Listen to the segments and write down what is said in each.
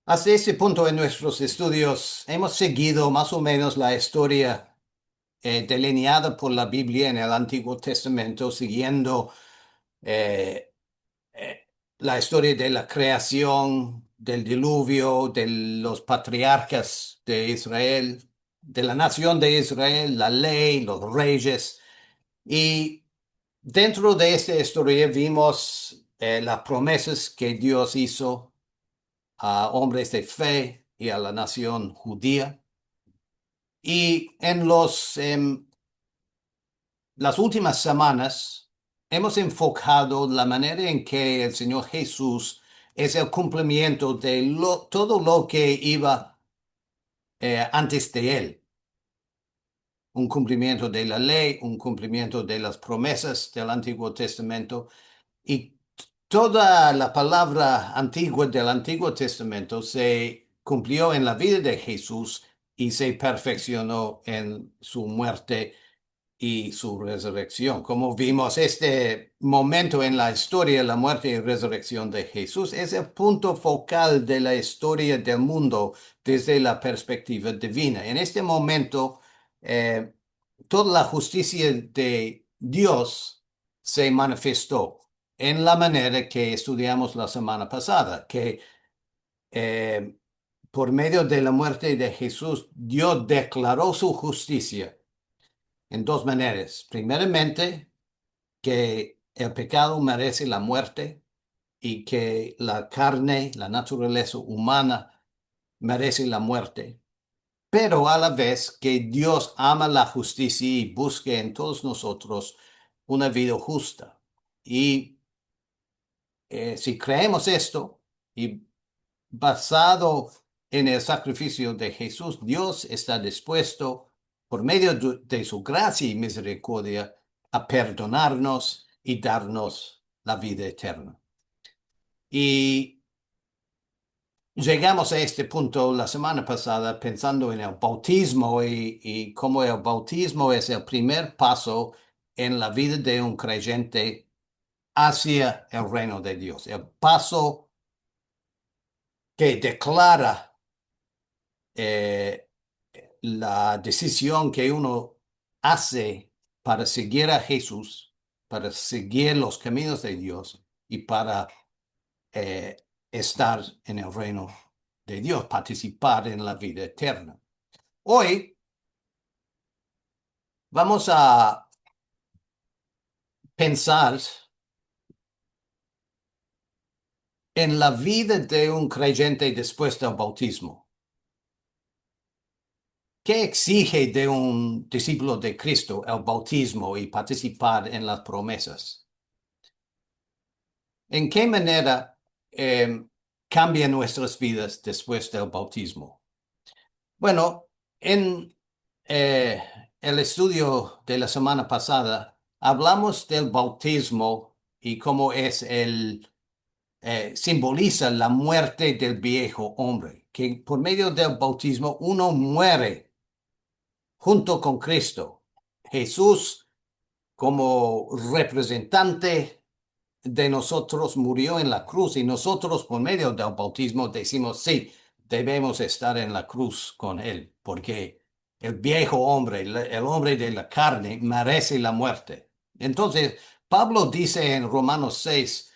Hasta este punto en nuestros estudios hemos seguido más o menos la historia delineada por la Biblia en el Antiguo Testamento, siguiendo eh, eh, la historia de la creación, del diluvio, de los patriarcas de Israel, de la nación de Israel, la ley, los reyes. Y dentro de esta historia vimos las promesas que Dios hizo a hombres de fe y a la nación judía. Y en las últimas semanas hemos enfocado la manera en que el Señor Jesús es el cumplimiento de todo lo que iba antes de Él. Un cumplimiento de la ley, un cumplimiento de las promesas del Antiguo Testamento. Y toda la palabra antigua del Antiguo Testamento se cumplió en la vida de Jesús y se perfeccionó en su muerte y su resurrección. Como vimos, este momento en la historia, la muerte y resurrección de Jesús, es el punto focal de la historia del mundo desde la perspectiva divina. En este momento, eh, toda la justicia de Dios se manifestó en la manera que estudiamos la semana pasada, que eh, por medio de la muerte de Jesús, Dios declaró su justicia en dos maneras. Primeramente, que el pecado merece la muerte y que la carne, la naturaleza humana, merece la muerte. Pero a la vez que Dios ama la justicia y busca en todos nosotros una vida justa. Y si creemos esto y basado en el sacrificio de Jesús, Dios está dispuesto, por medio de su gracia y misericordia, a perdonarnos y darnos la vida eterna. Y llegamos a este punto la semana pasada pensando en el bautismo y cómo el bautismo es el primer paso en la vida de un creyente hacia el reino de Dios. El paso que declara eh, la decisión que uno hace para seguir a Jesús, para seguir los caminos de Dios y para eh, estar en el reino de Dios, participar en la vida eterna. Hoy vamos a pensar en la vida de un creyente después del bautismo. ¿Qué exige de un discípulo de Cristo el bautismo y participar en las promesas? ¿En qué manera eh, cambian nuestras vidas después del bautismo? Bueno, en eh, el estudio de la semana pasada hablamos del bautismo y cómo simboliza la muerte del viejo hombre, que por medio del bautismo uno muere junto con Cristo. Jesús, como representante de nosotros, murió en la cruz y nosotros por medio del bautismo decimos, sí, debemos estar en la cruz con Él, porque el viejo hombre, el hombre de la carne, merece la muerte. Entonces, Pablo dice en Romanos 6,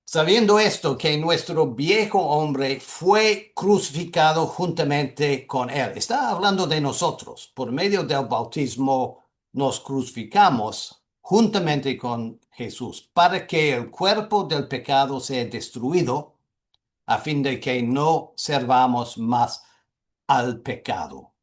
sabiendo esto, que nuestro viejo hombre fue crucificado juntamente con él. Está hablando de nosotros. Por medio del bautismo nos crucificamos juntamente con Jesús para que el cuerpo del pecado sea destruido a fin de que no servamos más al pecado.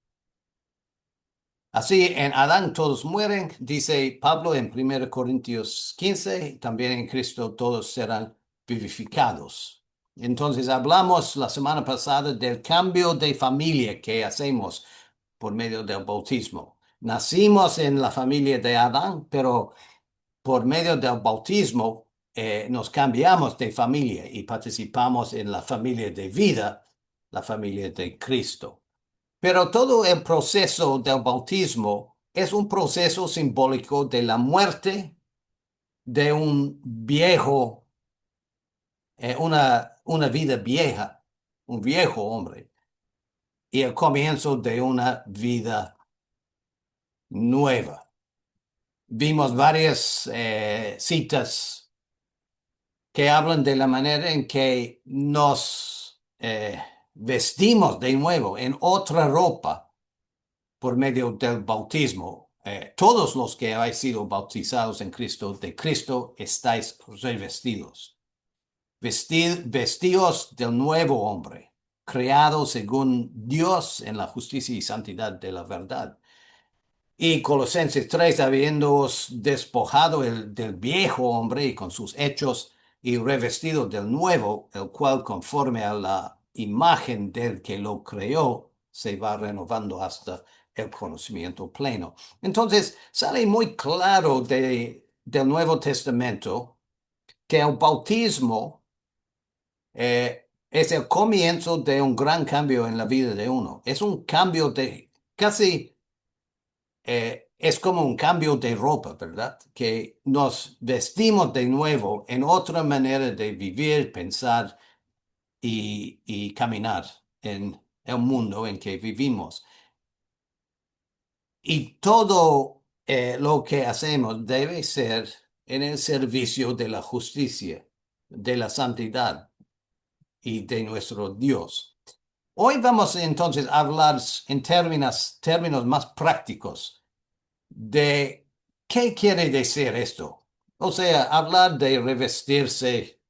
Así, en Adán todos mueren, dice Pablo en 1 Corintios 15, también en Cristo todos serán vivificados. Entonces, hablamos la semana pasada del cambio de familia que hacemos por medio del bautismo. Nacimos en la familia de Adán, pero por medio del bautismo nos cambiamos de familia y participamos en la familia de vida, la familia de Cristo. Pero todo el proceso del bautismo es un proceso simbólico de la muerte de un viejo, una vida vieja, un viejo hombre, y el comienzo de una vida nueva. Vimos varias citas que hablan de la manera en que nos vestimos de nuevo en otra ropa por medio del bautismo. Todos los que habéis sido bautizados en Cristo, de Cristo estáis revestidos. Vestíos del nuevo hombre, creado según Dios en la justicia y santidad de la verdad. Y Colosenses 3, habiéndoos despojado del viejo hombre y con sus hechos y revestido del nuevo, el cual conforme a la imagen del que lo creó, se va renovando hasta el conocimiento pleno. Entonces, sale muy claro del Nuevo Testamento que el bautismo es el comienzo de un gran cambio en la vida de uno. Es un cambio de casi es como un cambio de ropa, ¿verdad? Que nos vestimos de nuevo en otra manera de vivir, pensar y caminar en el mundo en que vivimos. Y todo lo que hacemos debe ser en el servicio de la justicia, de la santidad y de nuestro Dios. Hoy vamos entonces a hablar en términos más prácticos de qué quiere decir esto. O sea, hablar de revestirse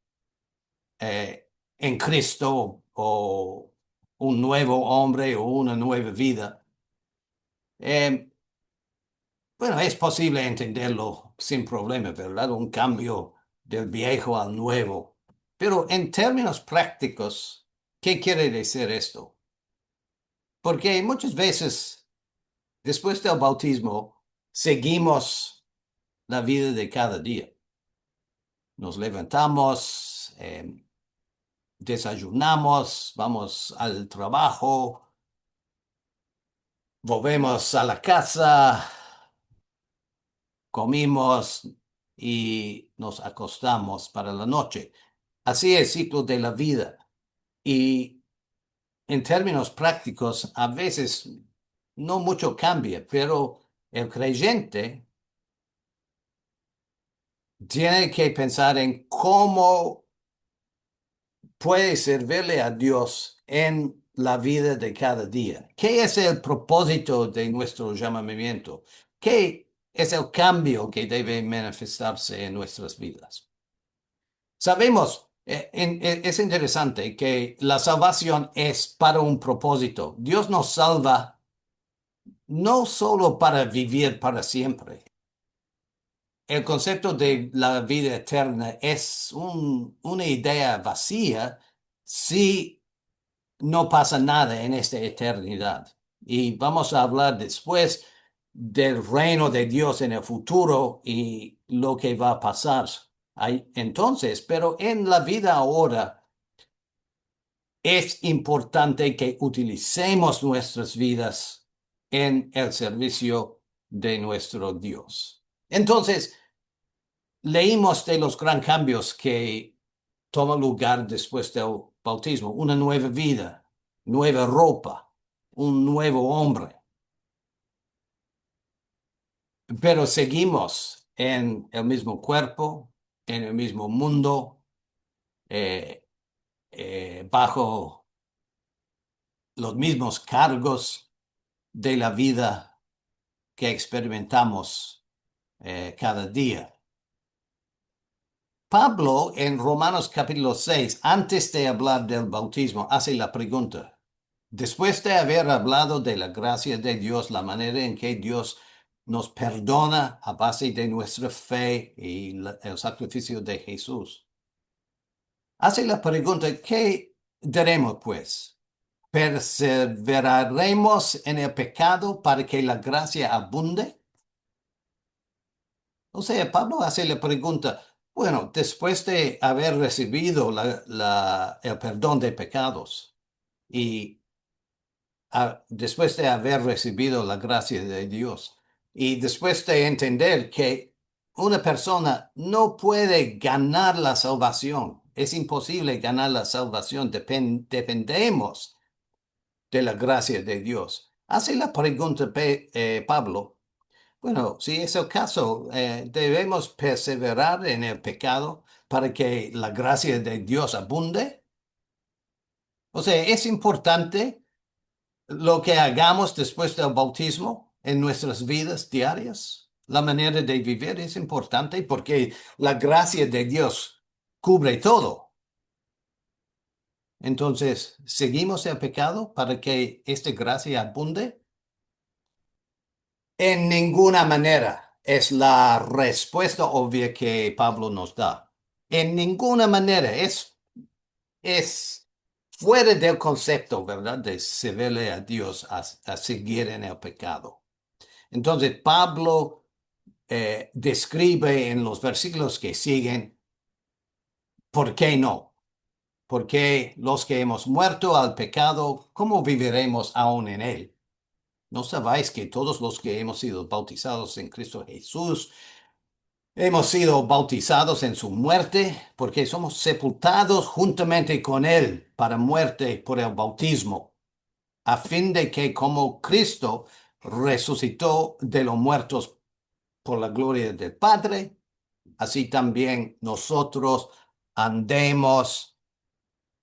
en Cristo o un nuevo hombre o una nueva vida. Eh, bueno, es posible entenderlo sin problema, ¿verdad? Un cambio del viejo al nuevo. Pero en términos prácticos, ¿qué quiere decir esto? Porque muchas veces, después del bautismo, seguimos la vida de cada día. Nos levantamos, desayunamos, vamos al trabajo, volvemos a la casa, comimos y nos acostamos para la noche. Así es el ciclo de la vida. Y en términos prácticos, a veces no mucho cambia, pero el creyente tiene que pensar en cómo puede servirle a Dios en la vida de cada día. ¿Qué es el propósito de nuestro llamamiento? ¿Qué es el cambio que debe manifestarse en nuestras vidas? Sabemos, es interesante que la salvación es para un propósito. Dios nos salva no solo para vivir para siempre. El concepto de la vida eterna es una idea vacía si no pasa nada en esta eternidad. Y vamos a hablar después del reino de Dios en el futuro y lo que va a pasar ahí entonces, pero en la vida ahora es importante que utilicemos nuestras vidas en el servicio de nuestro Dios. Entonces, leímos de los gran cambios que toman lugar después del bautismo, una nueva vida, nueva ropa, un nuevo hombre. Pero seguimos en el mismo cuerpo, en el mismo mundo, eh, bajo los mismos cargos de la vida que experimentamos cada día. Pablo en Romanos capítulo 6, antes de hablar del bautismo, hace la pregunta. Después de haber hablado de la gracia de Dios, la manera en que Dios nos perdona a base de nuestra fe y el sacrificio de Jesús, hace la pregunta, ¿qué diremos pues? ¿Perseveraremos en el pecado para que la gracia abunde? O sea, Pablo hace la pregunta, bueno, después de haber recibido el perdón de pecados y después de haber recibido la gracia de Dios y después de entender que una persona no puede ganar la salvación, es imposible ganar la salvación, dependemos de la gracia de Dios. Hace la pregunta Pablo. Bueno, si es el caso, debemos perseverar en el pecado para que la gracia de Dios abunde. O sea, es importante lo que hagamos después del bautismo en nuestras vidas diarias. La manera de vivir es importante porque la gracia de Dios cubre todo. Entonces, ¿seguimos el pecado para que esta gracia abunde? En ninguna manera es la respuesta obvia que Pablo nos da. En ninguna manera es fuera del concepto, ¿verdad? De servirle a Dios a seguir en el pecado. Entonces, Pablo describe en los versículos que siguen por qué no. Porque los que hemos muerto al pecado, ¿cómo viviremos aún en él? ¿No sabéis que todos los que hemos sido bautizados en Cristo Jesús, hemos sido bautizados en su muerte? Porque somos sepultados juntamente con él para muerte por el bautismo, a fin de que como Cristo resucitó de los muertos por la gloria del Padre, así también nosotros andemos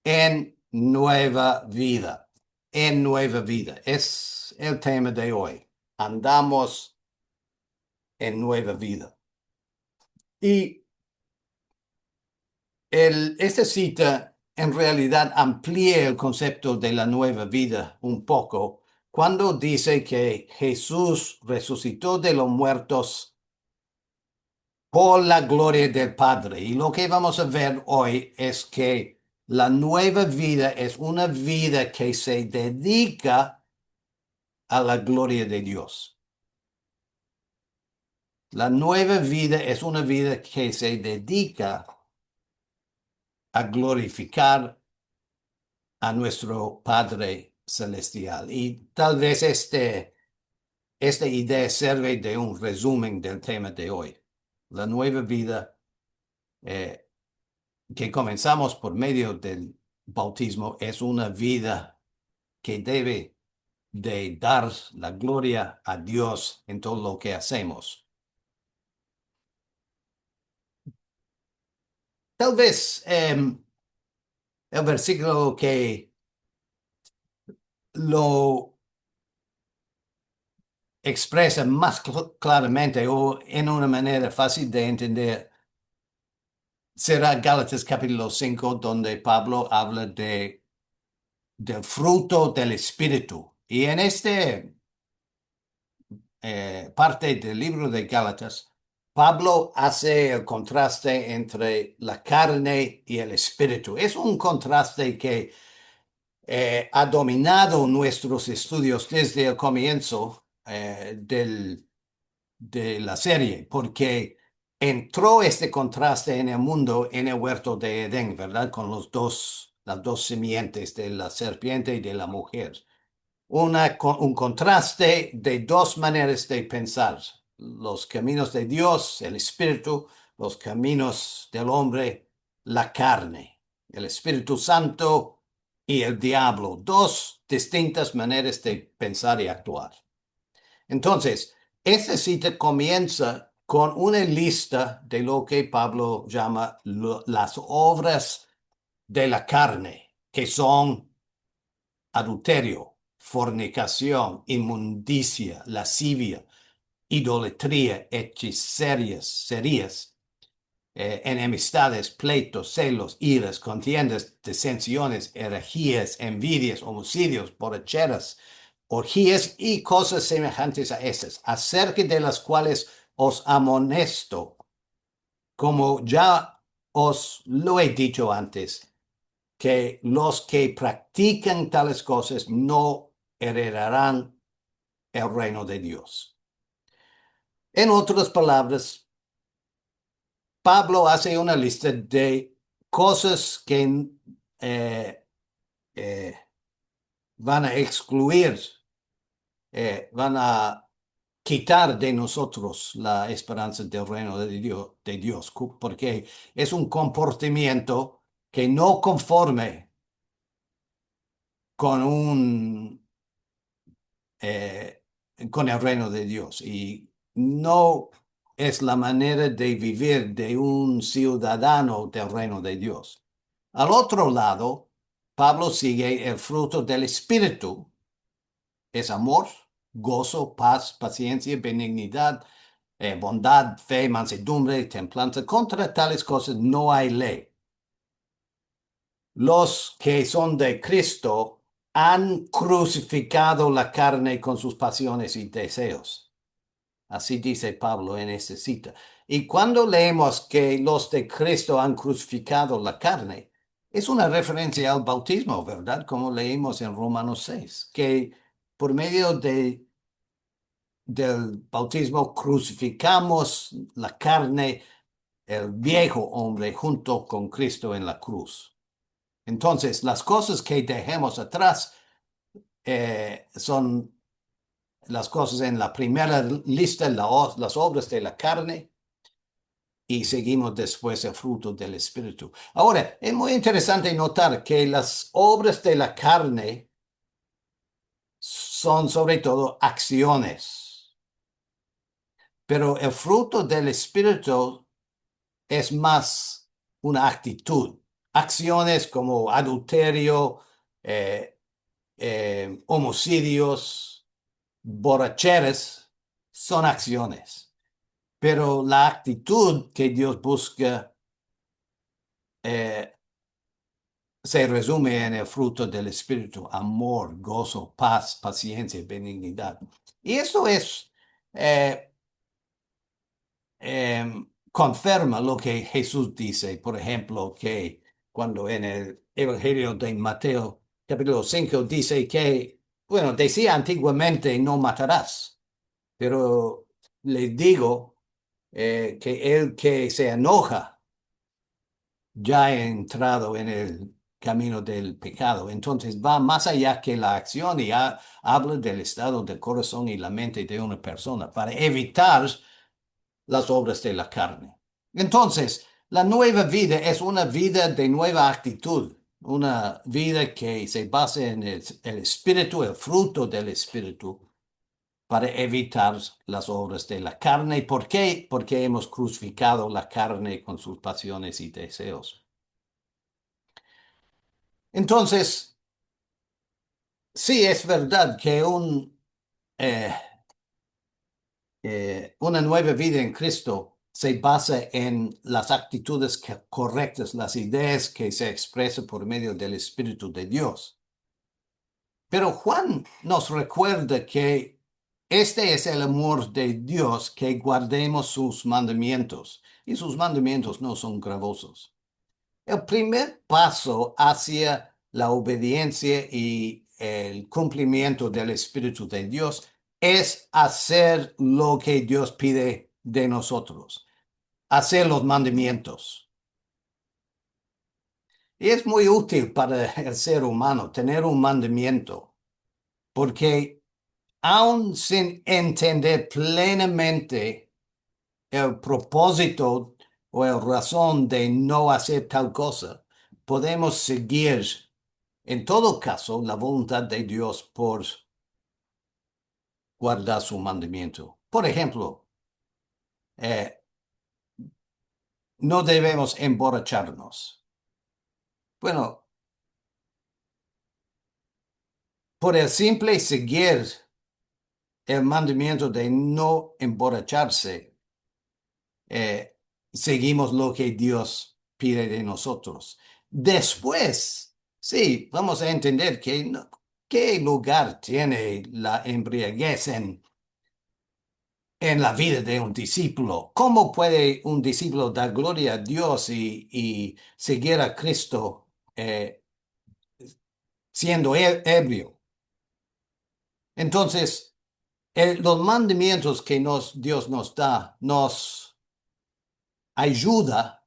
en nueva vida. En nueva vida. Es el tema de hoy. Andamos en nueva vida. Y esta cita en realidad amplía el concepto de la nueva vida un poco cuando dice que Jesús resucitó de los muertos por la gloria del Padre. Y lo que vamos a ver hoy es que la nueva vida es una vida que se dedica a la gloria de Dios. La nueva vida es una vida que se dedica a glorificar a nuestro Padre Celestial. Y tal vez esta idea sirve de un resumen del tema de hoy. La nueva vida eh, que comenzamos por medio del bautismo es una vida que debe de dar la gloria a Dios en todo lo que hacemos. Tal vez el versículo que lo expresa más claramente o en una manera fácil de entender será Gálatas capítulo 5, donde Pablo habla del fruto del Espíritu. Y en este parte del libro de Gálatas, Pablo hace el contraste entre la carne y el espíritu. Es un contraste que ha dominado nuestros estudios desde el comienzo de la serie, porque entró este contraste en el mundo en el huerto de Edén, ¿verdad? Con las dos simientes de la serpiente y de la mujer un contraste de dos maneras de pensar, los caminos de Dios, el espíritu, los caminos del hombre, la carne, el Espíritu Santo y el diablo, dos distintas maneras de pensar y actuar. Entonces, esta cita comienza con una lista de lo que Pablo llama las obras de la carne, que son adulterio, fornicación, inmundicia, lascivia, idolatría, hechicerías, enemistades, pleitos, celos, iras, contiendas, disensiones, herejías, envidias, homicidios, borracheras, orgías y cosas semejantes a esas, acerca de las cuales os amonesto, como ya os lo he dicho antes, que los que practican tales cosas no heredarán el reino de Dios. En otras palabras, Pablo hace una lista de cosas que eh, eh, van a excluir, van a quitar de nosotros la esperanza del reino de Dios, porque es un comportamiento que no conforme con un eh, con el reino de Dios y no es la manera de vivir de un ciudadano del reino de Dios. Al otro lado, Pablo sigue el fruto del Espíritu, es amor, gozo, paz, paciencia, benignidad, bondad, fe, mansedumbre, templanza. Contra tales cosas no hay ley. Los que son de Cristo han crucificado la carne con sus pasiones y deseos. Así dice Pablo en esta cita. Y cuando leemos que los de Cristo han crucificado la carne, es una referencia al bautismo, ¿verdad? Como leímos en Romanos 6, que por medio del bautismo crucificamos la carne, el viejo hombre, junto con Cristo en la cruz. Entonces, las cosas que dejemos atrás son las cosas en la primera lista, las obras de la carne, y seguimos después el fruto del Espíritu. Ahora, es muy interesante notar que las obras de la carne son sobre todo acciones, pero el fruto del Espíritu es más una actitud. Acciones como adulterio, eh, homicidios, borracheras, son acciones. Pero la actitud que Dios busca eh, se resume en el fruto del Espíritu: amor, gozo, paz, paciencia, benignidad. Y eso es, eh, confirma lo que Jesús dice, por ejemplo, que cuando en el Evangelio de Mateo, capítulo 5, dice que, bueno, decía antiguamente no matarás, pero les digo que el que se enoja ya ha entrado en el camino del pecado. Entonces va más allá que la acción y habla del estado del corazón y la mente de una persona para evitar las obras de la carne. Entonces, la nueva vida es una vida de nueva actitud, una vida que se basa en el espíritu, el fruto del espíritu, para evitar las obras de la carne. ¿Por qué? Porque hemos crucificado la carne con sus pasiones y deseos. Entonces, sí es verdad que eh, una nueva vida en Cristo se basa en las actitudes correctas, las ideas que se expresan por medio del Espíritu de Dios. Pero Juan nos recuerda que este es el amor de Dios, que guardemos sus mandamientos, y sus mandamientos no son gravosos. El primer paso hacia la obediencia y el cumplimiento del Espíritu de Dios es hacer lo que Dios pide de nosotros, hacer los mandamientos. Y es muy útil para el ser humano tener un mandamiento, porque aun sin entender plenamente el propósito o la razón de no hacer tal cosa, podemos seguir en todo caso la voluntad de Dios por guardar su mandamiento. Por ejemplo, eh, no debemos emborracharnos. Bueno, por el simple seguir el mandamiento de no emborracharse, eh, seguimos lo que Dios pide de nosotros. Después, sí, vamos a entender que qué lugar tiene la embriaguez en la vida de un discípulo. ¿Cómo puede un discípulo dar gloria a Dios y seguir a Cristo siendo ebrio? Entonces, los mandamientos que Dios nos da nos ayuda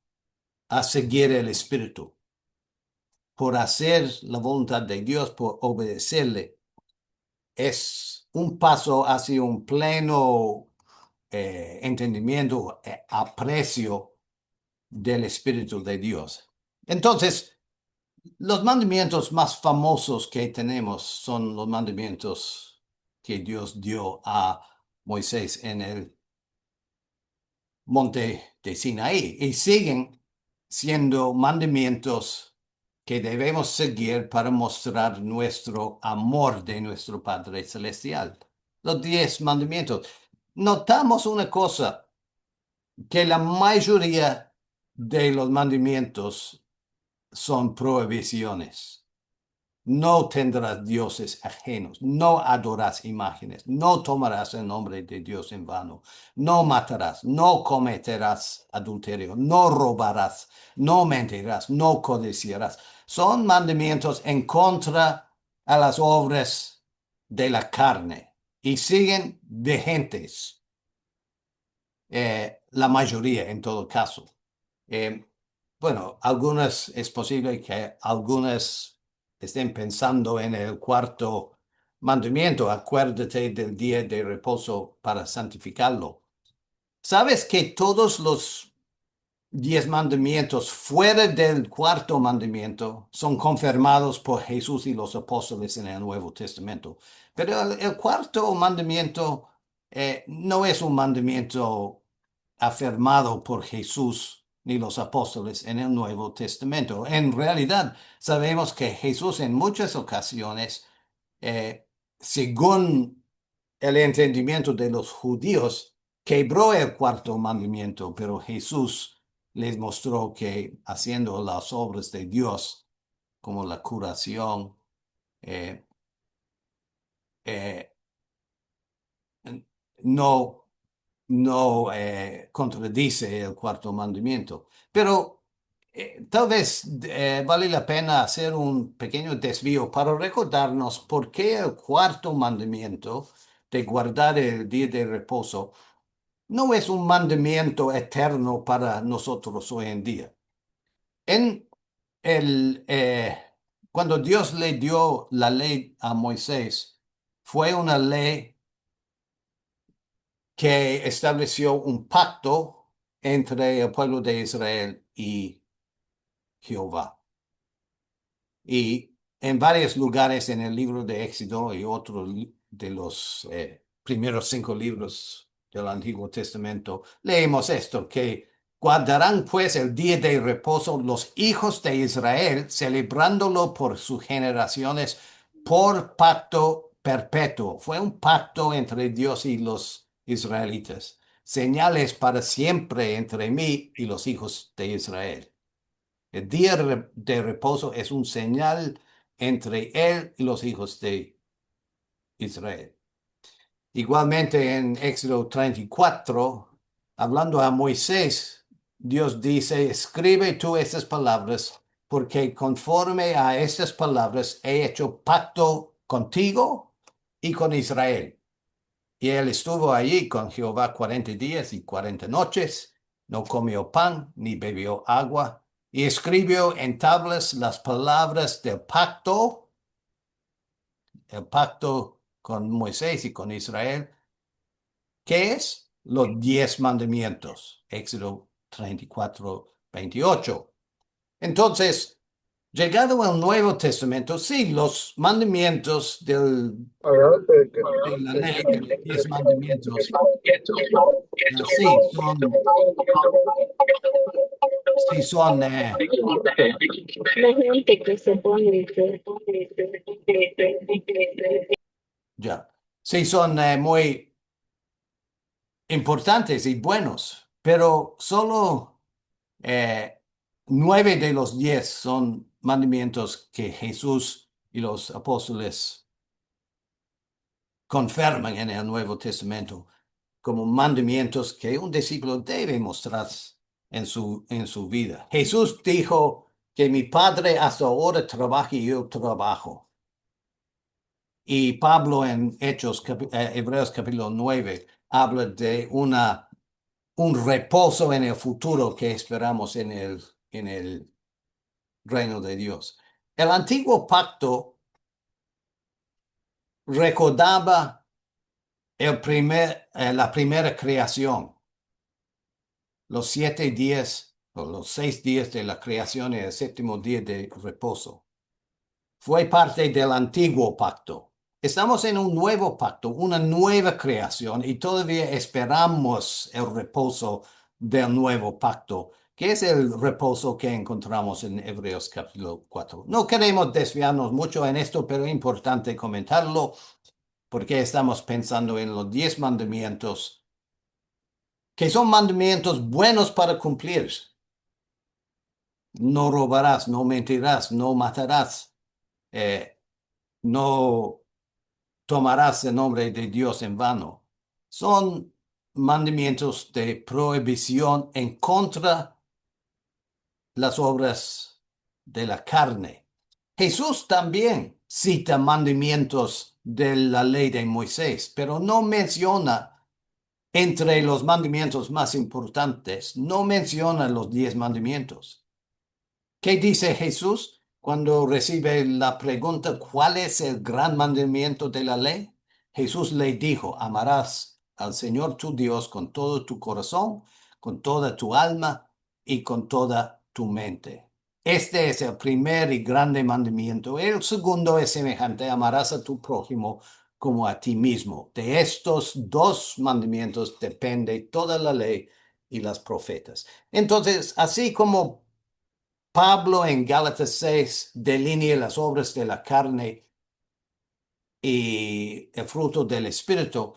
a seguir el Espíritu, por hacer la voluntad de Dios, por obedecerle. Es un paso hacia un pleno entendimiento, aprecio del Espíritu de Dios. Entonces, los mandamientos más famosos que tenemos son los mandamientos que Dios dio a Moisés en el monte de Sinaí y siguen siendo mandamientos que debemos seguir para mostrar nuestro amor de nuestro Padre Celestial. Los 10 mandamientos. Notamos una cosa, que la mayoría de los mandamientos son prohibiciones. No tendrás dioses ajenos, no adorarás imágenes, no tomarás el nombre de Dios en vano, no matarás, no cometerás adulterio, no robarás, no mentirás, no codiciarás. Son mandamientos en contra a las obras de la carne y siguen vigentes, la mayoría en todo caso. Eh, bueno, algunas es posible que algunas estén pensando en el cuarto mandamiento. Acuérdate del día de reposo para santificarlo. ¿Sabes que todos los 10 mandamientos fuera del cuarto mandamiento son confirmados por Jesús y los apóstoles en el Nuevo Testamento? Pero el cuarto mandamiento no es un mandamiento afirmado por Jesús ni los apóstoles en el Nuevo Testamento. En realidad, sabemos que Jesús en muchas ocasiones, eh, según el entendimiento de los judíos, quebró el cuarto mandamiento, pero Jesús les mostró que haciendo las obras de Dios, como la curación, eh, eh, no, no contradice el cuarto mandamiento. Pero tal vez vale la pena hacer un pequeño desvío para recordarnos por qué el cuarto mandamiento de guardar el día de reposo no es un mandamiento eterno para nosotros hoy en día. En el, cuando Dios le dio la ley a Moisés, fue una ley que estableció un pacto entre el pueblo de Israel y Jehová. Y en varios lugares en el libro de Éxodo y otros de los primeros 5 libros del Antiguo Testamento, leemos esto, que guardarán pues el día de reposo los hijos de Israel, celebrándolo por sus generaciones, por pacto perpetuo. Fue un pacto entre Dios y los israelitas. Señales para siempre entre mí y los hijos de Israel. El día de reposo es un señal entre él y los hijos de Israel. Igualmente en Éxodo 34, hablando a Moisés, Dios dice, escribe tú estas palabras, porque conforme a estas palabras he hecho pacto contigo y con Israel. Y él estuvo allí con Jehová 40 días y 40 noches, no comió pan ni bebió agua, y escribió en tablas las palabras del pacto, el pacto con Moisés y con Israel, que es los 10 mandamientos, Éxodo 34, 28. Entonces, llegado al Nuevo Testamento, sí, los mandamientos de la ley, de los 10 mandamientos, sí, son, La gente que se pone, ya, sí, son muy importantes y buenos, pero solo 9 de los 10 son mandamientos que Jesús y los apóstoles confirman en el Nuevo Testamento como mandamientos que un discípulo debe mostrar en su vida. Jesús dijo que mi Padre hasta ahora trabaja y yo trabajo. Y Pablo en Hebreos capítulo 9 habla de un reposo en el futuro que esperamos en el reino de Dios. El antiguo pacto recordaba la primera creación, los 7 días o los 6 días de la creación y el séptimo día de reposo. Fue parte del antiguo pacto. Estamos en un nuevo pacto, una nueva creación, y todavía esperamos el reposo del nuevo pacto, que es el reposo que encontramos en Hebreos capítulo 4. No queremos desviarnos mucho en esto, pero es importante comentarlo porque estamos pensando en los 10 mandamientos, que son mandamientos buenos para cumplir. No robarás, no mentirás, no matarás, no tomarás el nombre de Dios en vano. Son mandamientos de prohibición en contra las obras de la carne. Jesús también cita mandamientos de la ley de Moisés, pero no menciona entre los mandamientos más importantes, no menciona los 10 mandamientos. ¿Qué dice Jesús cuando recibe la pregunta, ¿cuál es el gran mandamiento de la ley? Jesús le dijo, amarás al Señor tu Dios con todo tu corazón, con toda tu alma y con toda tu mente. Este es el primer y grande mandamiento. El segundo es semejante, amarás a tu prójimo como a ti mismo. De estos 2 mandamientos depende toda la ley y las profetas. Entonces, así como Pablo en Gálatas 6 delinea las obras de la carne y el fruto del Espíritu,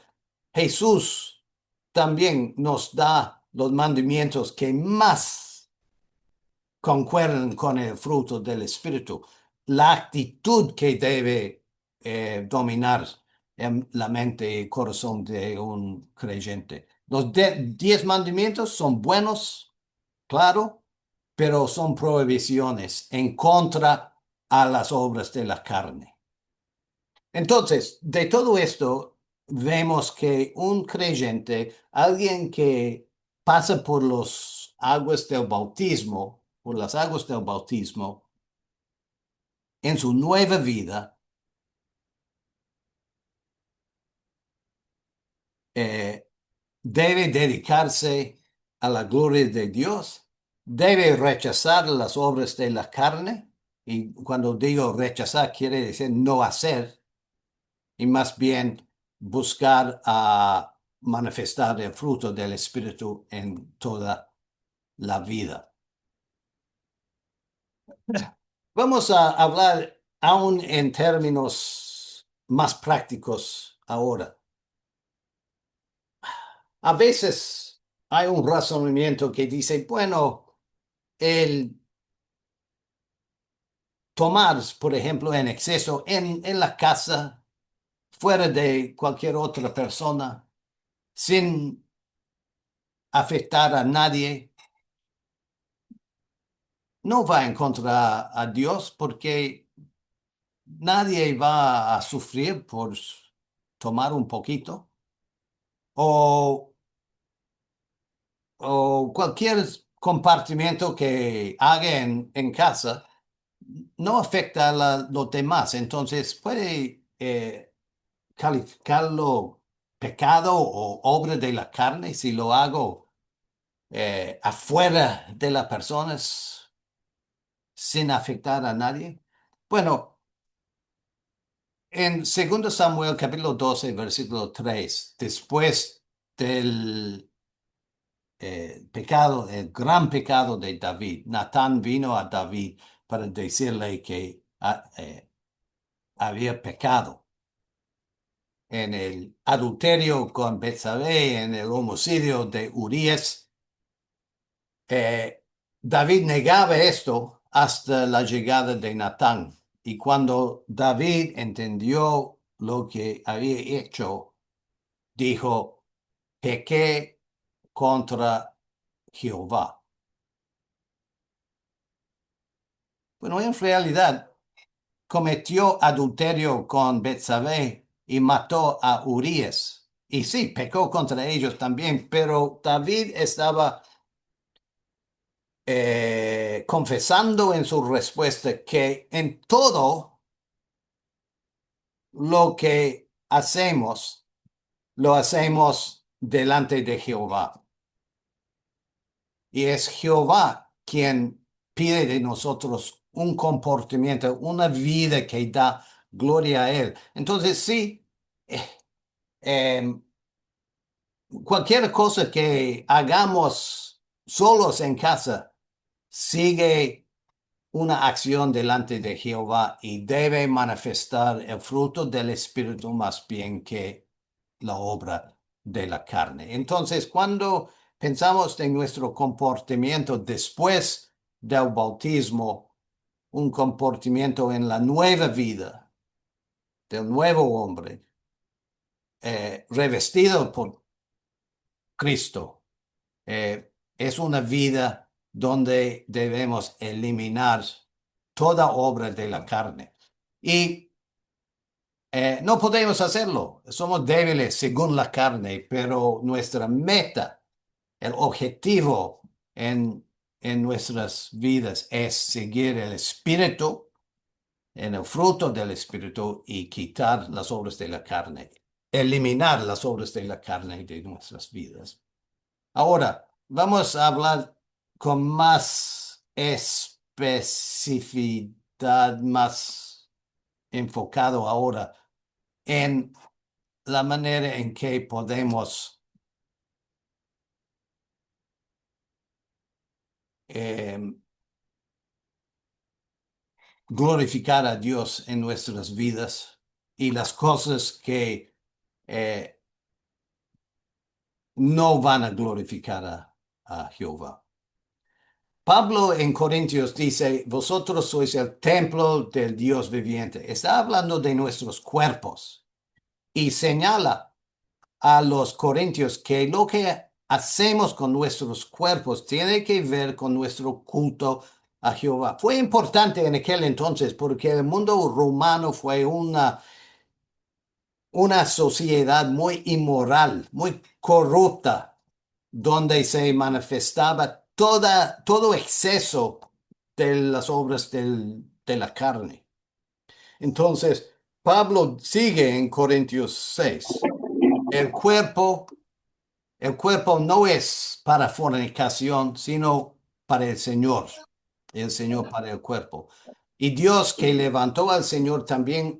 Jesús también nos da los mandamientos que más concuerdan con el fruto del Espíritu, la actitud que debe dominar en la mente y corazón de un creyente. Los 10 mandamientos son buenos, claro, pero son prohibiciones en contra a las obras de la carne. Entonces, de todo esto, vemos que un creyente, alguien que pasa por los aguas del bautismo, por las aguas del bautismo, en su nueva vida, eh, debe dedicarse a la gloria de Dios, debe rechazar las obras de la carne, y cuando digo rechazar quiere decir no hacer, y más bien buscar a manifestar el fruto del Espíritu en toda la vida. Vamos a hablar aún en términos más prácticos ahora. A veces hay un razonamiento que dice, bueno, el tomar, por ejemplo, en exceso en la casa, fuera de cualquier otra persona, sin afectar a nadie, no va en contra a Dios porque nadie va a sufrir por tomar un poquito o, o cualquier compartimiento que haga en casa no afecta a los demás. Entonces puede calificarlo pecado o obra de la carne si lo hago afuera de las personas sin afectar a nadie. Bueno, en 2 Samuel capítulo 12 versículo 3, después del pecado, el gran pecado de David, Natán vino a David para decirle que había pecado en el adulterio con Betsabé, en el homicidio de Urías. David negaba esto hasta la llegada de Natán. Y cuando David entendió lo que había hecho, dijo, pequé contra Jehová. Bueno, en realidad cometió adulterio con Betsabé y mató a Urías. Y sí, pecó contra ellos también, pero David estaba confesando en su respuesta que en todo lo que hacemos, lo hacemos delante de Jehová. Y es Jehová quien pide de nosotros un comportamiento, una vida que da gloria a Él. Entonces, sí, eh, em, cualquier cosa que hagamos solos en casa sigue una acción delante de Jehová y debe manifestar el fruto del Espíritu más bien que la obra de la carne. Entonces, cuando pensamos en nuestro comportamiento después del bautismo, un comportamiento en la nueva vida del nuevo hombre, revestido por Cristo, es una vida donde debemos eliminar toda obra de la carne. Y no podemos hacerlo. Somos débiles según la carne, pero nuestra meta, el objetivo en nuestras vidas es seguir el Espíritu, en el fruto del Espíritu y quitar las obras de la carne, eliminar las obras de la carne de nuestras vidas. Ahora, vamos a hablar con más especificidad, más enfocado ahora en la manera en que podemos eh, glorificar a Dios en nuestras vidas y las cosas que eh, no van a glorificar a Jehová. Pablo en Corintios dice, vosotros sois el templo del Dios viviente. Está hablando de nuestros cuerpos y señala a los corintios que lo que hacemos con nuestros cuerpos tiene que ver con nuestro culto a Jehová. Fue importante en aquel entonces porque el mundo romano fue una sociedad muy inmoral, muy corrupta, donde se manifestaba todo exceso de las obras de la carne. Entonces, Pablo sigue en Corintios 6. El cuerpo El cuerpo no es para fornicación, sino para el Señor para el cuerpo. Y Dios que levantó al Señor también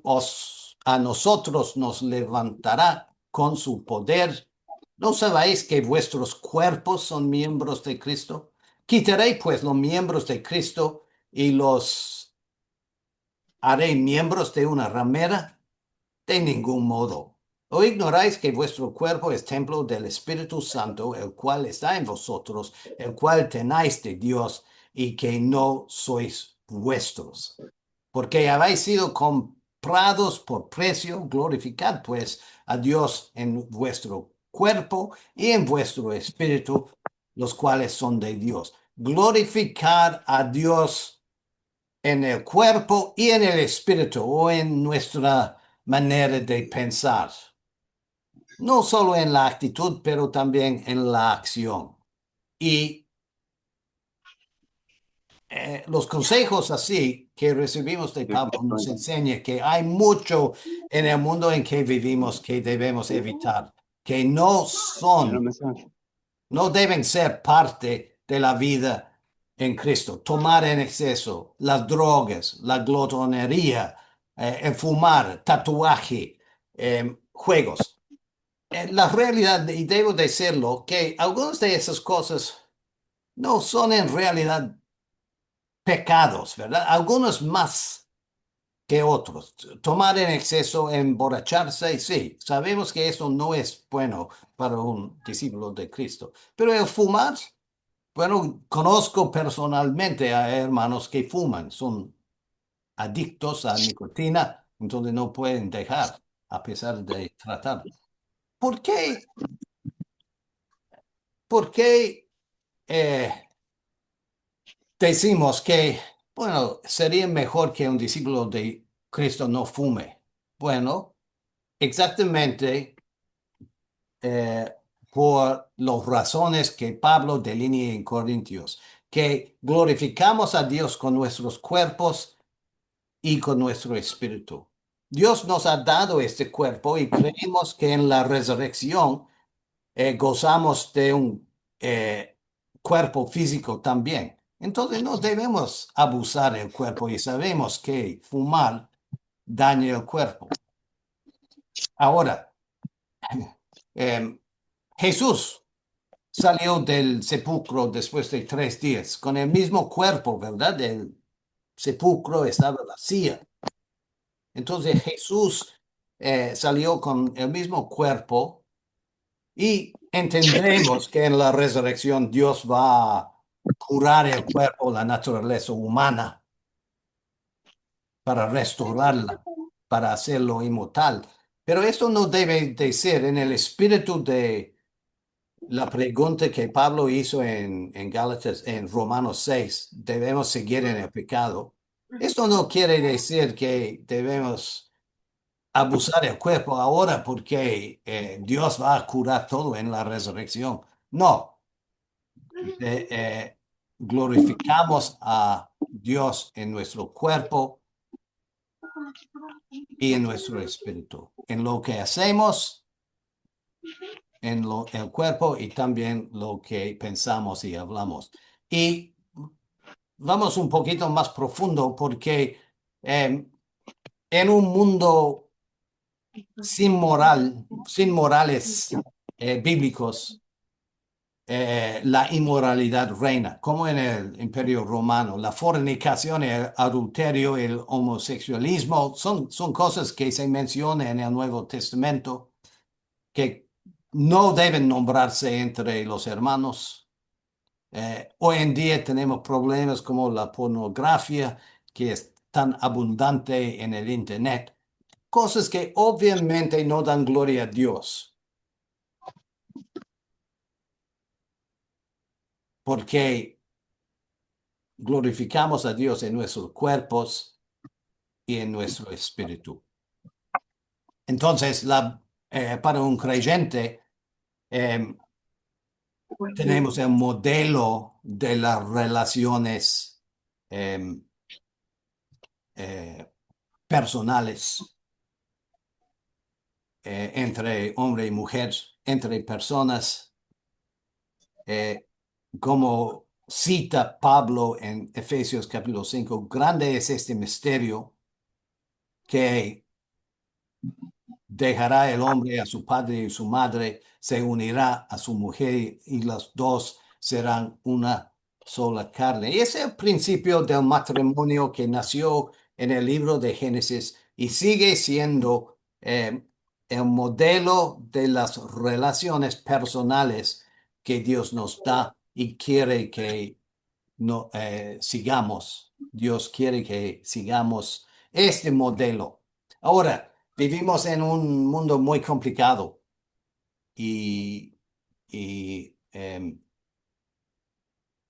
a nosotros nos levantará con su poder. ¿No sabéis que vuestros cuerpos son miembros de Cristo? Quitaré pues los miembros de Cristo y los haré miembros de una ramera. De ningún modo. ¿O ignoráis que vuestro cuerpo es templo del Espíritu Santo, el cual está en vosotros, el cual tenéis de Dios, y que no sois vuestros? Porque habéis sido comprados por precio, glorificad pues a Dios en vuestro cuerpo y en vuestro espíritu, los cuales son de Dios. Glorificar a Dios en el cuerpo y en el espíritu o en nuestra manera de pensar. No solo en la actitud, pero también en la acción. Y los consejos así que recibimos de Pablo nos enseña que hay mucho en el mundo en que vivimos que debemos evitar, que no deben ser parte de la vida en Cristo. Tomar en exceso, las drogas, la glotonería, el fumar, tatuaje, juegos. La realidad, y debo decirlo, que algunas de esas cosas no son en realidad pecados, ¿verdad? Algunos más que otros. Tomar en exceso, emborracharse, sí, sabemos que eso no es bueno para un discípulo de Cristo. Pero el fumar, bueno, conozco personalmente a hermanos que fuman, son adictos a nicotina, entonces no pueden dejar a pesar de tratar. ¿Por qué? ¿Por qué decimos que, bueno, sería mejor que un discípulo de Cristo no fume? Bueno, exactamente eh, por las razones que Pablo delinea en Corintios, que glorificamos a Dios con nuestros cuerpos y con nuestro espíritu. Dios nos ha dado este cuerpo y creemos que en la resurrección gozamos de un cuerpo físico también. Entonces no debemos abusar del cuerpo y sabemos que fumar daña el cuerpo. Ahora, em, Jesús salió del sepulcro después de 3 días con el mismo cuerpo, ¿verdad? El sepulcro estaba vacío. Entonces Jesús salió con el mismo cuerpo y entendemos que en la resurrección Dios va a curar el cuerpo, la naturaleza humana, para restaurarla, para hacerlo inmortal. Pero esto no debe de ser en el espíritu de la pregunta que Pablo hizo en Gálatas, en Romanos 6. ¿Debemos seguir en el pecado? Esto no quiere decir que debemos abusar del cuerpo ahora porque Dios va a curar todo en la resurrección. No, glorificamos a Dios en nuestro cuerpo y en nuestro espíritu, en lo que hacemos, el cuerpo y también lo que pensamos y hablamos. Y vamos un poquito más profundo porque en un mundo sin morales bíblicos, la inmoralidad reina, como en el Imperio Romano. La fornicación, el adulterio, el homosexualismo son cosas que se mencionan en el Nuevo Testamento que no deben nombrarse entre los hermanos. Hoy en día tenemos problemas como la pornografía, que es tan abundante en el Internet, cosas que obviamente no dan gloria a Dios, porque glorificamos a Dios en nuestros cuerpos y en nuestro espíritu. Entonces, para un creyente, eh, tenemos el modelo de las relaciones eh, eh, personales entre hombre y mujer, entre personas, eh, como cita Pablo en Efesios capítulo 5. Grande es este misterio que dejará el hombre a su padre y su madre, se unirá a su mujer y las dos serán una sola carne. Y ese es el principio del matrimonio que nació en el libro de Génesis y sigue siendo el modelo de las relaciones personales que Dios nos da y quiere que no, sigamos. Dios quiere que sigamos este modelo. Ahora, vivimos en un mundo muy complicado y, y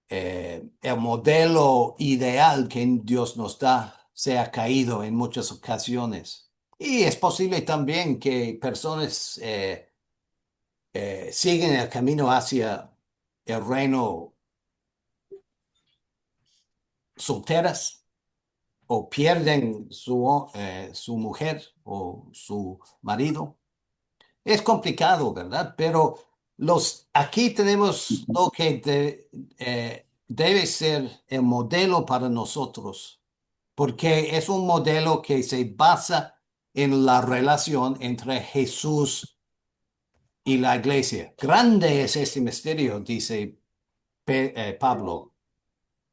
el modelo ideal que Dios nos da se ha caído en muchas ocasiones. Y es posible también que personas siguen el camino hacia el reino solteras o pierden su mujer o su marido. Es complicado, ¿verdad? Pero aquí tenemos lo que debe ser el modelo para nosotros, porque es un modelo que se basa en la relación entre Jesús y la iglesia. Grande es este misterio, dice Pablo.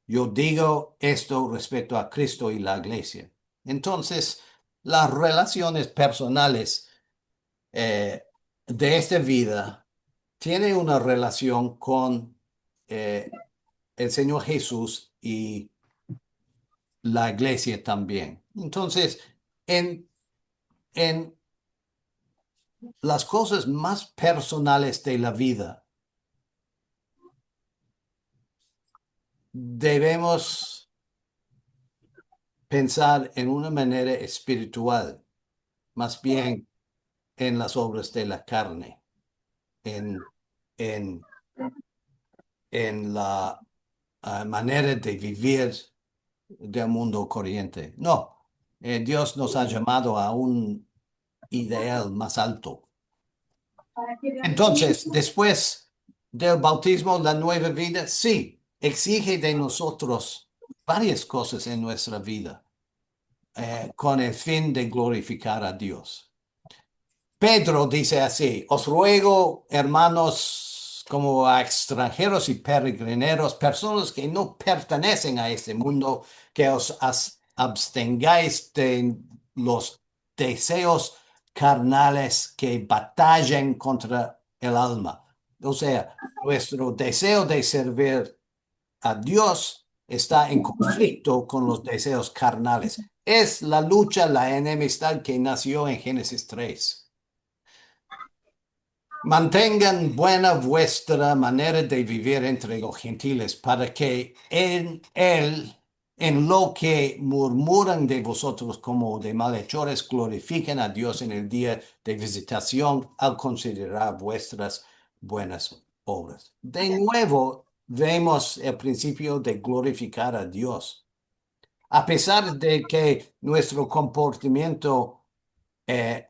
Yo digo esto respecto a Cristo y la iglesia. Entonces, las relaciones personales eh, de esta vida tienen una relación con eh, el Señor Jesús y la iglesia también. Entonces, en, en las cosas más personales de la vida, debemos pensar en una manera espiritual, más bien en las obras de la carne, en, en, en la manera de vivir del mundo corriente. No, Dios nos ha llamado a un ideal más alto. Entonces, después del bautismo, la nueva vida, sí, exige de nosotros varias cosas en nuestra vida con el fin de glorificar a Dios. Pedro dice así, os ruego, hermanos, como a extranjeros y peregrineros, personas que no pertenecen a este mundo, que os abstengáis de los deseos carnales que batallen contra el alma. O sea, nuestro deseo de servir a Dios está en conflicto con los deseos carnales. Es la lucha, la enemistad que nació en Génesis 3. Mantengan buena vuestra manera de vivir entre los gentiles, para que en lo que murmuran de vosotros como de malhechores, glorifiquen a Dios en el día de visitación al considerar vuestras buenas obras. De nuevo, vemos el principio de glorificar a Dios. A pesar de que nuestro comportamiento eh,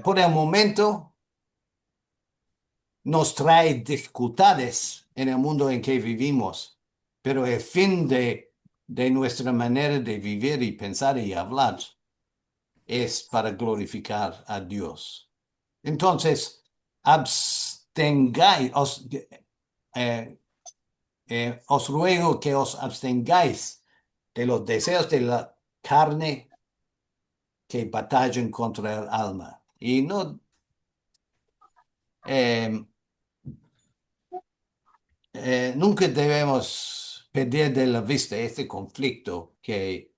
por el momento nos trae dificultades en el mundo en que vivimos, pero el fin de nuestra manera de vivir y pensar y hablar es para glorificar a Dios. Entonces, abstengáis, eh, os ruego que os abstengáis de los deseos de la carne que batallan contra el alma. Y no, eh, nunca debemos perder de la vista este conflicto que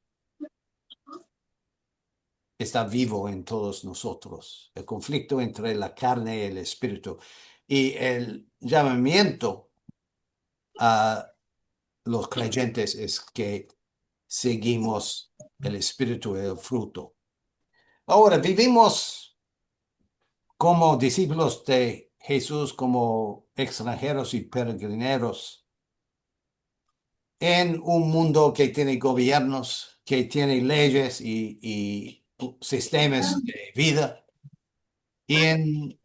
está vivo en todos nosotros, el conflicto entre la carne y el espíritu. Y el llamamiento a los creyentes es que seguimos el espíritu y el fruto. Ahora, vivimos como discípulos de Jesús, como extranjeros y peregrineros en un mundo que tiene gobiernos, que tiene leyes y sistemas de vida. Y en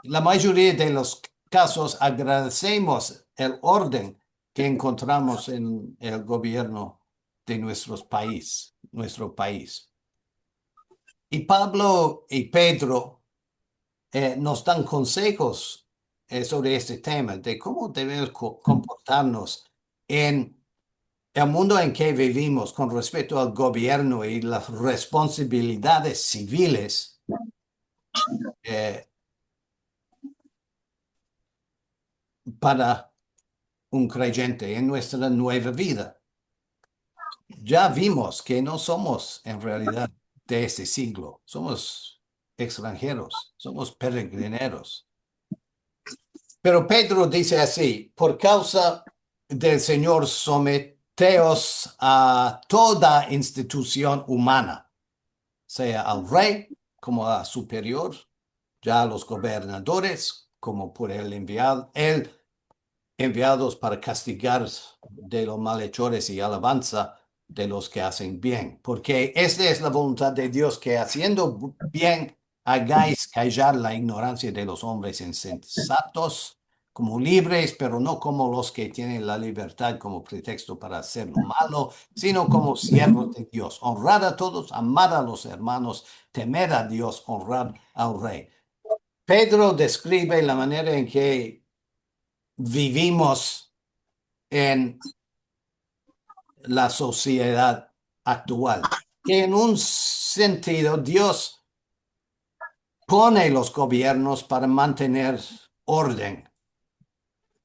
la mayoría de los casos agradecemos el orden que encontramos en el gobierno de nuestro país. Y Pablo y Pedro nos dan consejos sobre este tema, de cómo debemos comportarnos en el mundo en que vivimos con respecto al gobierno y las responsabilidades civiles eh, para un creyente en nuestra nueva vida. Ya vimos que no somos en realidad de este siglo, somos extranjeros, somos peregrineros. Pero Pedro dice así, por causa del Señor, someteos a toda institución humana, sea al rey como a superior, ya a los gobernadores como por él enviados para castigar de los malhechores y alabanza de los que hacen bien, porque esta es la voluntad de Dios, que haciendo bien hagáis callar la ignorancia de los hombres insensatos, como libres, pero no como los que tienen la libertad como pretexto para hacer lo malo, sino como siervos de Dios. Honrad a todos, amad a los hermanos, temed a Dios, honrad al rey. Pedro describe la manera en que vivimos en la sociedad actual, que en un sentido Dios pone los gobiernos para mantener orden,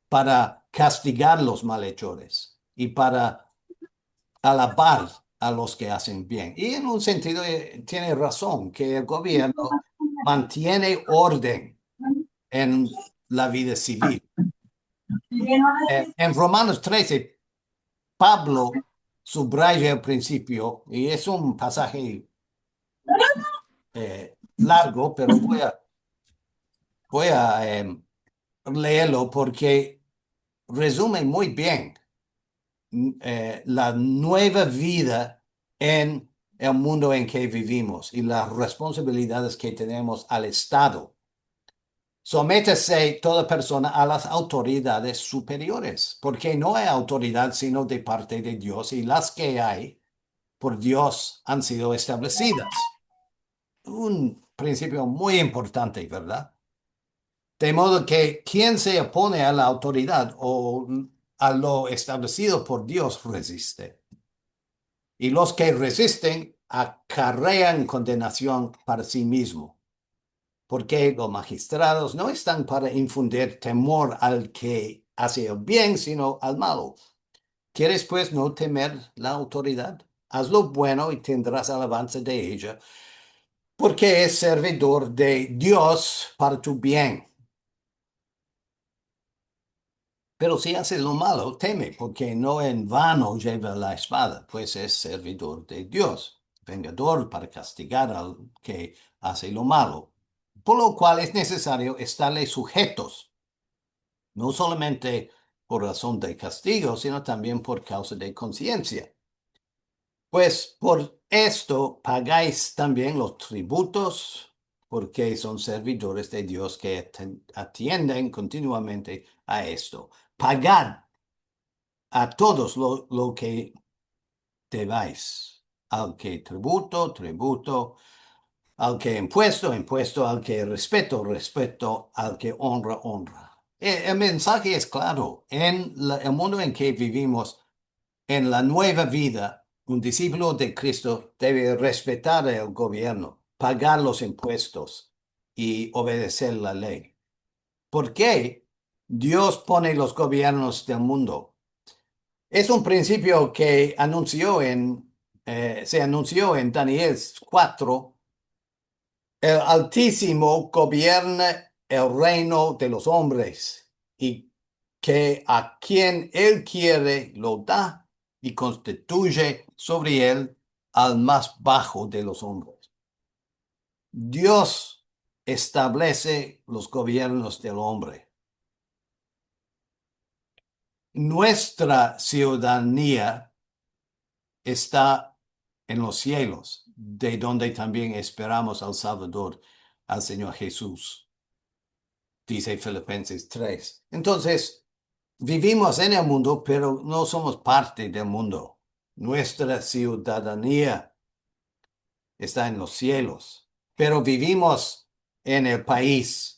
para castigar los malhechores y para alabar a los que hacen bien. Y en un sentido tiene razón que el gobierno mantiene orden en la vida civil. En Romanos 13, Pablo subraya el principio, y es un pasaje largo, pero voy a leerlo porque resume muy bien la nueva vida en el mundo en que vivimos y las responsabilidades que tenemos al Estado Sométese toda persona a las autoridades superiores, porque no hay autoridad sino de parte de Dios y las que hay por Dios han sido establecidas. Un principio muy importante, ¿verdad? De modo que quien se opone a la autoridad o a lo establecido por Dios resiste. Y los que resisten acarrean condenación para sí mismo, porque los magistrados no están para infundir temor al que hace el bien, sino al malo. ¿Quieres pues no temer la autoridad? Haz lo bueno y tendrás alabanza de ella, porque es servidor de Dios para tu bien. Pero si hace lo malo, teme, porque no en vano lleva la espada, pues es servidor de Dios, vengador para castigar al que hace lo malo. Por lo cual es necesario estarle sujetos, no solamente por razón de castigo, sino también por causa de conciencia. Pues por esto pagáis también los tributos, porque son servidores de Dios que atienden continuamente a esto. Pagad a todos lo que debáis, al que tributo, tributo, al que impuesto, impuesto, al que respeto, respeto, al que honra, honra. El mensaje es claro. En el mundo en que vivimos, en la nueva vida, un discípulo de Cristo debe respetar el gobierno, pagar los impuestos y obedecer la ley. ¿Por qué? Dios pone los gobiernos del mundo. Es un principio que se anunció en Daniel 4. El Altísimo gobierna el reino de los hombres y que a quien él quiere lo da y constituye sobre él al más bajo de los hombres. Dios establece los gobiernos del hombre. Nuestra ciudadanía está en los cielos, de donde también esperamos al Salvador, al Señor Jesús, dice Filipenses 3. Entonces, vivimos en el mundo, pero no somos parte del mundo. Nuestra ciudadanía está en los cielos, pero vivimos en el país,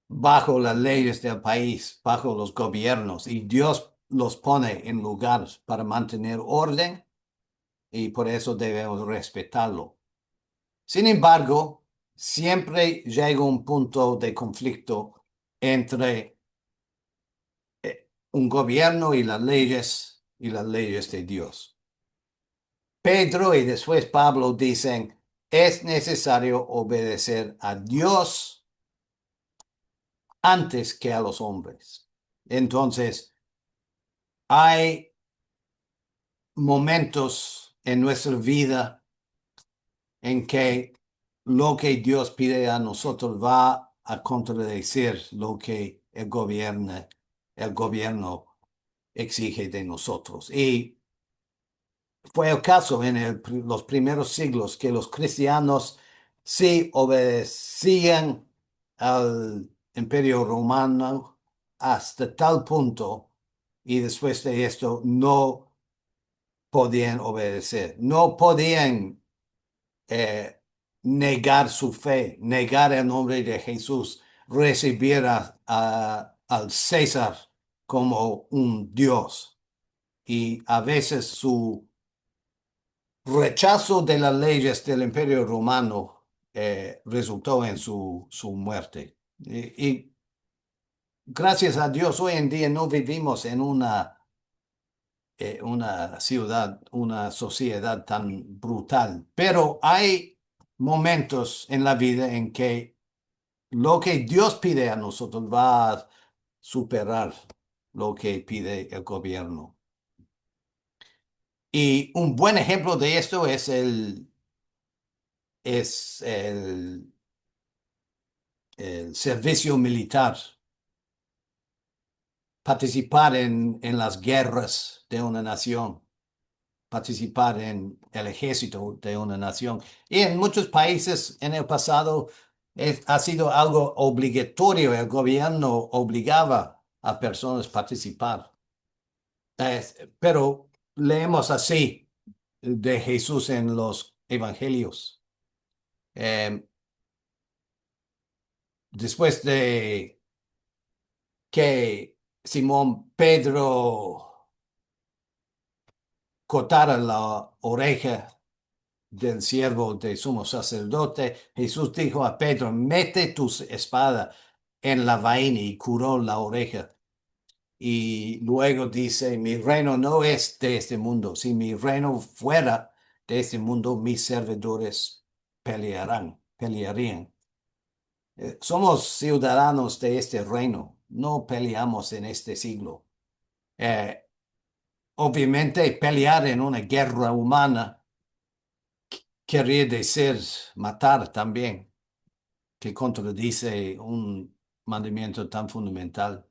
bajo las leyes del país, bajo los gobiernos, y Dios los pone en lugares para mantener orden y por eso debemos respetarlo. Sin embargo, siempre llega un punto de conflicto entre un gobierno y las leyes de Dios. Pedro y después Pablo dicen, es necesario obedecer a Dios antes que a los hombres. Entonces, hay momentos en nuestra vida en que lo que Dios pide a nosotros va a contradecir lo que el gobierno exige de nosotros. Y fue el caso en los primeros siglos que los cristianos sí obedecían al imperio romano hasta tal punto y después de esto no podían obedecer, no podían eh, negar su fe, negar el nombre de Jesús, recibir al César como un Dios. Y a veces su rechazo de las leyes del Imperio Romano resultó en su muerte. Y gracias a Dios, hoy en día no vivimos en una ciudad, una sociedad tan brutal, pero hay momentos en la vida en que lo que Dios pide a nosotros va a superar lo que pide el gobierno. Y un buen ejemplo de esto es el servicio militar, participar en las guerras de una nación, participar en el ejército de una nación. Y en muchos países en el pasado Ha sido algo obligatorio. El gobierno obligaba a personas a participar. Pero leemos así de Jesús en los evangelios. Eh, Después de que Simón Pedro cortara la oreja del siervo de sumo sacerdote, Jesús dijo a Pedro, mete tu espada en la vaina y curó la oreja. Y luego dice, mi reino no es de este mundo. Si mi reino fuera de este mundo, mis servidores pelearían. Somos ciudadanos de este reino, no peleamos en este siglo. Eh, Obviamente, pelear en una guerra humana querría decir matar también, que contradice un mandamiento tan fundamental.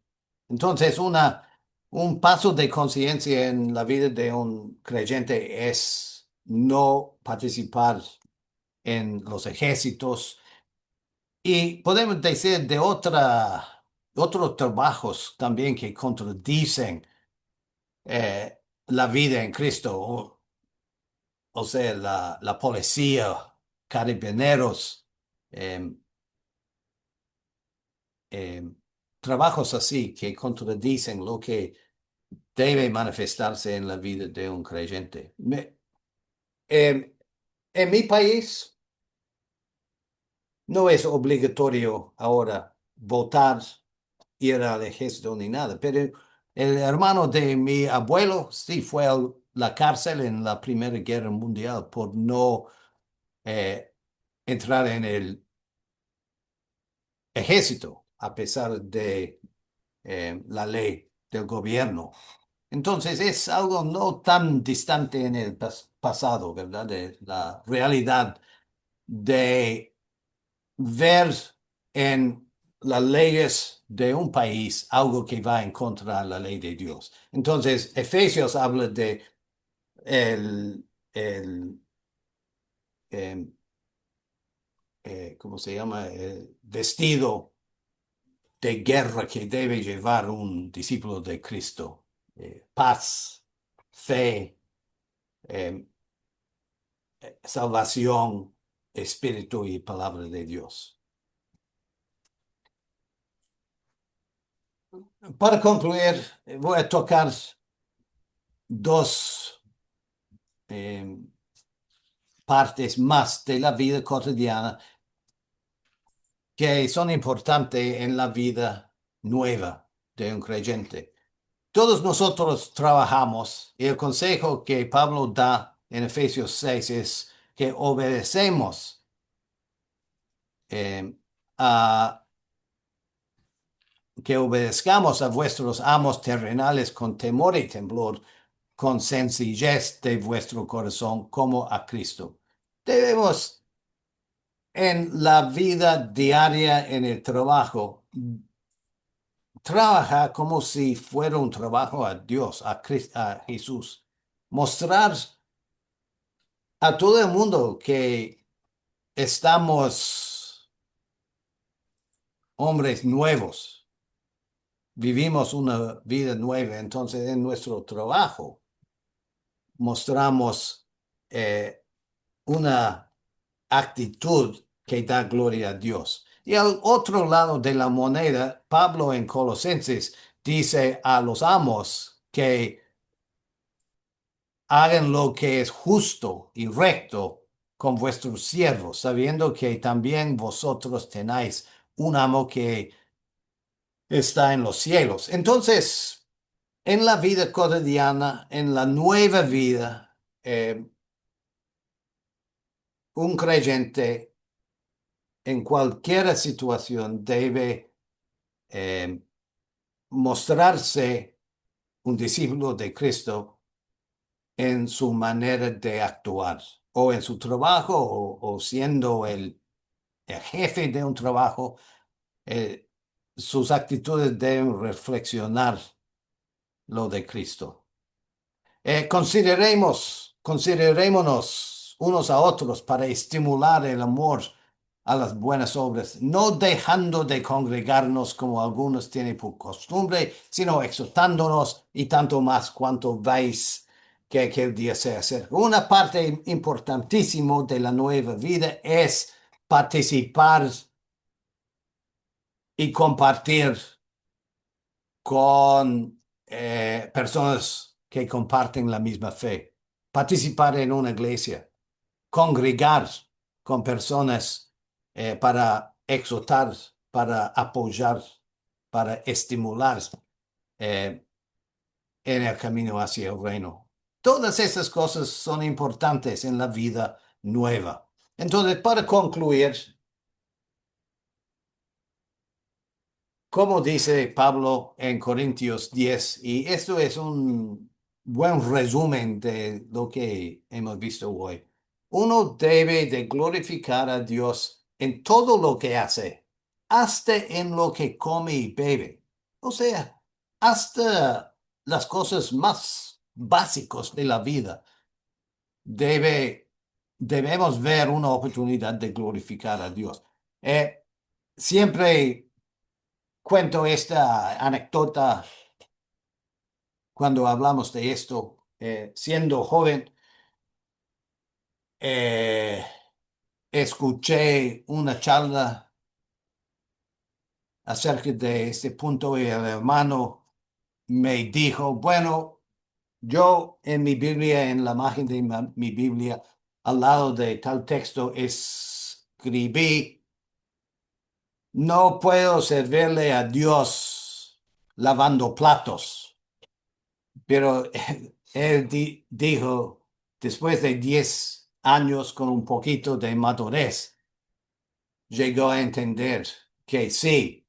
Entonces, un paso de conciencia en la vida de un creyente es no participar en los ejércitos y podemos decir de otros trabajos también que contradicen la vida en Cristo, o sea, la policía, carabineros, em, em, trabajos así que contradicen lo que debe manifestarse en la vida de un creyente. Em, en mi país no es obligatorio ahora votar, ir al ejército ni nada, pero el hermano de mi abuelo sí fue a la cárcel en la Primera Guerra Mundial por no eh, entrar en el ejército, a pesar de la ley del gobierno. Entonces es algo no tan distante en el pasado, ¿verdad? De la realidad de ver en las leyes de un país algo que va en contra de la ley de Dios. Entonces, Efesios habla de el em, ¿cómo se llama? El vestido de guerra que debe llevar un discípulo de Cristo. Paz, fe, em, salvación, espíritu y palabra de Dios. Para concluir, voy a tocar dos eh, partes más de la vida cotidiana que son importantes en la vida nueva de un creyente. Todos nosotros trabajamos y el consejo que Pablo da en Efesios 6 es que obedecemos eh, a que obedezcamos a vuestros amos terrenales con temor y temblor, con sencillez de vuestro corazón, como a Cristo. Debemos en la vida diaria, en el trabajo, trabajar como si fuera un trabajo a Dios, a Jesús. Mostrar a todo el mundo que estamos hombres nuevos, vivimos una vida nueva, entonces en nuestro trabajo mostramos una actitud que da gloria a Dios. Y al otro lado de la moneda, Pablo en Colosenses dice a los amos que hagan lo que es justo y recto con vuestros siervos, sabiendo que también vosotros tenéis un amo que está en los cielos. Entonces, en la vida cotidiana, en la nueva vida, un creyente en cualquier situación debe eh, mostrarse un discípulo de Cristo en su manera de actuar, o en su trabajo, o siendo el jefe de un trabajo. eh, Sus actitudes deben reflexionar lo de Cristo. Considerémonos unos a otros para estimular el amor a las buenas obras, no dejando de congregarnos como algunos tienen por costumbre, sino exhortándonos y tanto más cuanto veis que aquel día se acerca. Una parte importantísima de la nueva vida es participar y compartir con personas que comparten la misma fe, participar en una iglesia, congregar con personas para exhortar, para apoyar, para estimular eh, en el camino hacia el reino. Todas esas cosas son importantes en la vida nueva. Entonces, para concluir, como dice Pablo en Corintios 10, y esto es un buen resumen de lo que hemos visto hoy, uno debe de glorificar a Dios en todo lo que hace, hasta en lo que come y bebe. O sea, hasta las cosas más básicas de la vida debe, debemos ver una oportunidad de glorificar a Dios. Siempre cuento esta anécdota cuando hablamos de esto. Siendo joven, eh, escuché una charla acerca de este punto y el hermano me dijo, bueno, yo en mi Biblia, en la margen de mi Biblia, al lado de tal texto, escribí, no puedo servirle a Dios lavando platos. Pero él dijo, después de 10 años con un poquito de madurez, llegó a entender que sí,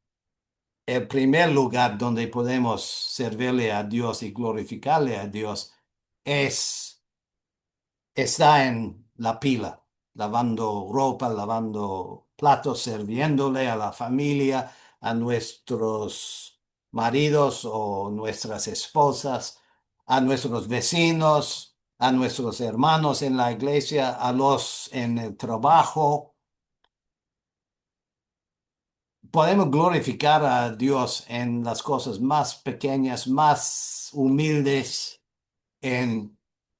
el primer lugar donde podemos servirle a Dios y glorificarle a Dios es está en la pila, lavando ropa, lavando platos, sirviéndole a la familia, a nuestros maridos o nuestras esposas, a nuestros vecinos, a nuestros hermanos en la iglesia, a los en el trabajo. Podemos glorificar a Dios en las cosas más pequeñas, más humildes en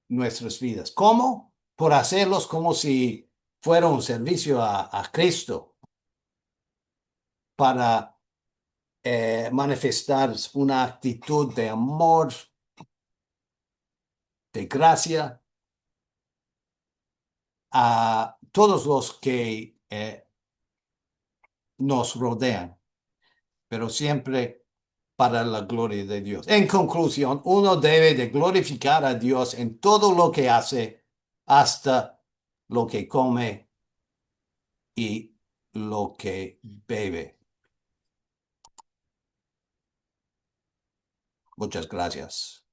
nuestras vidas. ¿Cómo? Por hacerlos como si fuera un servicio a Cristo para manifestar una actitud de amor, de gracia a todos los que nos rodean, pero siempre para la gloria de Dios. En conclusión, uno debe de glorificar a Dios en todo lo que hace, hasta lo que come y lo que bebe. Muchas gracias.